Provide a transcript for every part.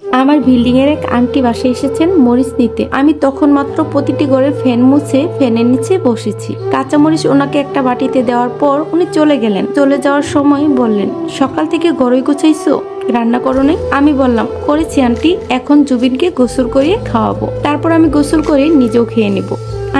আমার বিল্ডিং এর এক আন্টি বাসায় এসেছেন মরিচ নিতে। আমি তখন মাত্র প্রতিটি ঘরের ফ্যান মুছে ফ্যানের নিচে বসেছি। কাঁচা মরিচ ওনাকে একটা বাটিতে দেওয়ার পর উনি চলে গেলেন। চলে যাওয়ার সময় বললেন, সকাল থেকে ঘরই গুছাইছো, রান্না করো নাই? আমি বললাম, করেছি আন্টি, এখন জুবিনকে গোসল করিয়ে খাওয়াবো, তারপর আমি গোসল করে নিজেও খেয়ে নিব।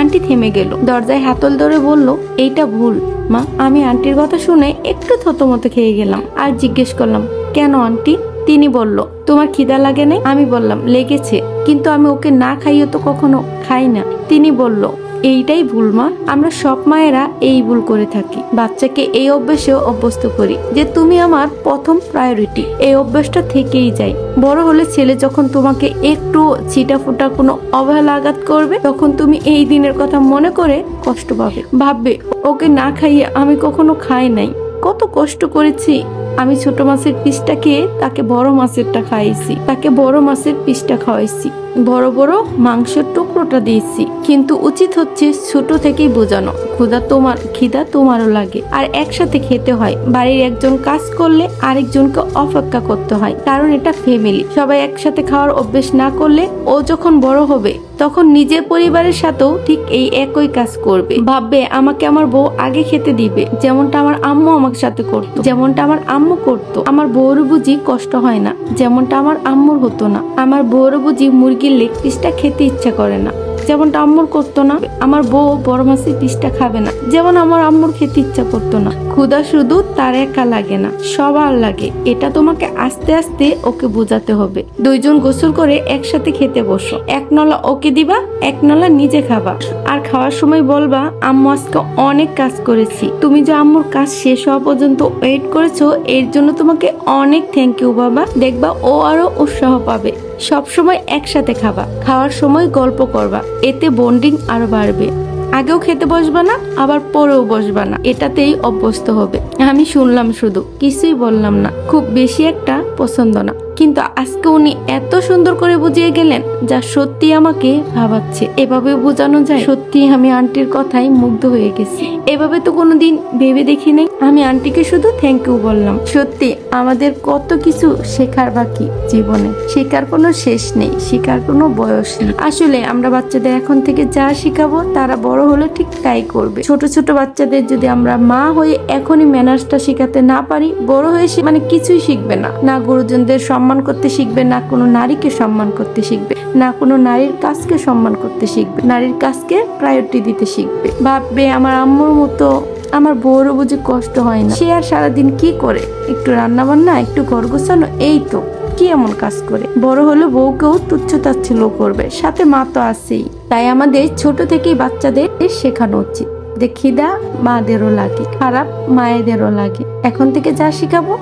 আন্টি থেমে গেল, দরজায় হাতল ধরে বলল, এইটা ভুল মা। আমি আন্টির কথা শুনে একটু থতমত খেয়ে গেলাম আর জিজ্ঞেস করলাম, কেন আন্টি? তিনি বলল, তোমার খিদা লাগে নাই? আমি বললাম, লেগেছে, কিন্তু আমি ওকে না খাইয়ে তো কখনো খাই না। তিনি বলল, এইটাই ভুল মা, আমরা সব মায়েরা এই ভুল করে থাকি। বাচ্চাকে এই অভ্যাসেও অভ্যস্ত করি যে তুমি আমার প্রথম প্রায়োরিটি। এই অভ্যাসটা থেকেই যায়। বড় হলে ছেলে যখন তোমাকে একটু ছিটাফোটা কোনো অবহেলা আঘাত করবে, তখন তুমি এই দিনের কথা মনে করে কষ্ট পাবে, ভাববে ওকে না খাইয়ে আমি কখনো খাই নাই, কত কষ্ট করেছি। আমি ছোট মাছের পিসটা খেয়ে তাকে বড় মাছেরটা খাইয়েছি, তাকে বড় মাছের পিসটা খাওয়াইছি, বড় বড় মাংসের টুকরোটা দিয়েছি। কিন্তু উচিত হচ্ছে ছোট থেকেই বোঝানো, খিদা তোমারও লাগে আর একসাথে খেতে হয়। বাড়ির একজন কাজ করলে আরেকজনকে অপেক্ষা করতে হয়, কারণ এটা ফ্যামিলি। সবাই একসাথে খাওয়ার অভ্যেস না করলে ও যখন বড় হবে তখন নিজের পরিবারের সাথেও ঠিক এই একই কাজ করবে। ভাববে আমাকে আমার বউ আগে খেতে দিবে, যেমনটা আমার আম্মু আমার সাথে করতো, যেমনটা আমার আম্মু করতো। আমার বউর বুঝি কষ্ট হয় না, যেমনটা আমার আম্মুর হতো না। আমার বউর বুঝি মুরগির লেগ পিসটা খেতে ইচ্ছা করে না, যেমনটা আম্মুর করতো না। আমার বউ বড় মাছের পিসটা খাবে না, যেমন আমার আম্মুর খেতে ইচ্ছা করতো না। ক্ষুধা শুধু তার একা লাগে না, সবার লাগে। এটা তোমাকে আস্তে আস্তে ওকে বোঝাতে হবে। দুইজন গোসল করে একসাথে খেতে বসো, এক নলা ওকে দিবা, এক নলা নিজে খাবা। আর খাওয়ার সময় বলবা, আম্মু আজকে অনেক কাজ করেছি, তুমি যে আম্মুর কাজ শেষ হওয়া পর্যন্ত ওয়েট করেছো, এর জন্য তোমাকে অনেক থ্যাংক ইউ বাবা। দেখবা ও আরো উৎসাহ পাবে। সব সময় একসাথে খাবা, খাওয়ার সময় গল্প করবা, এতে বন্ডিং আরো বাড়বে। আগেও খেতে বসবা না, আবার পরেও বসবা না, এটাতেই অভ্যস্ত হবে। আমি শুনলাম শুধু, কিছুই বললাম না। খুব বেশি একটা পছন্দ না, কিন্তু আজকে উনি এত সুন্দর করে বুঝিয়ে গেলেন যা সত্যি আমাকে ভাবাচ্ছে। এভাবে বোঝানো যায়? সত্যি আমি আন্টির কথাই মুগ্ধ হয়ে গেছি। এভাবে তো কোনোদিন ভেবে দেখি নাই। আমি আন্টিকে শুধু থ্যাংক ইউ বললাম। সত্যি আমাদের কত কিছু শেখার বাকি জীবনে, শেখার কোনো শেষ নেই, শেখার কোনো বয়স নেই। আসলে আমরা বাচ্চাদের এখন থেকে যা শিখাবো তারা বড় হলে ঠিক তাই করবে। ছোট ছোট বাচ্চাদের যদি আমরা মা হয়ে এখনই ম্যানার্সটা শেখাতে না পারি, বড় হয়ে মানে কিছুই শিখবে না। না গুরুজনদের সম্মান করতে শিখবে, না কোনো নারীকে সম্মান করতে শিখবে, না কোনো নারীর কাজকে সম্মান করতে শিখবে, নারীর কাজকে প্রায়োরিটি দিতে শিখবে। ভাববে আমার আম্মুর মতো আমার বউরও বুঝি কষ্ট হয় না, সে আর সারাদিন কি করে, একটু রান্না বান্না, একটু ঘর গোছানো, এই তো, কি এমন কাজ করে। বড় হলে বউকেও তুচ্ছ তাচ্ছিল্য করবে, সাথে মা তো আছেই। তাই আমাদের ছোট থেকেই বাচ্চাদের শেখানো উচিত যে খিদা মাদেরও লাগে, খারাপ মায়েদেরও লাগে। এখন থেকে যা শিখাবো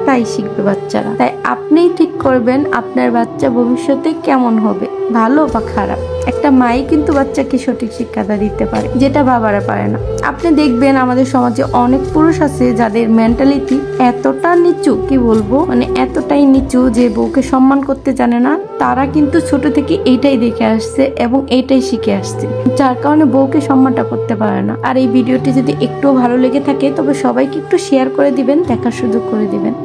তাই শিখবে বাচ্চারা। তাই আপনিই ঠিক করবেন আপনার বাচ্চা ভবিষ্যতে কেমন হবে, ভালো বা খারাপ। একটা মাই কিন্তু বাচ্চাকে সঠিক শিক্ষাটা দিতে পারে, যেটা বাবারা পারে না। আপনি দেখবেন আমাদের সমাজে অনেক পুরুষ আছে যাদের মেন্টালিটি এতটা নিচু, কি বলবো, মানে এতটাই নিচু যে বউকে সম্মান করতে জানে না। তারা কিন্তু ছোট থেকে এইটাই দেখে আসছে এবং এইটাই শিখে আসছে, যার কারণে বউকে সম্মানটা করতে পারে না। আর এই ভিডিওটি যদি একটু ভালো লেগে থাকে তবে সবাইকে একটু শেয়ার করে দিবেন, দেখার সুযোগ করে দিবেন।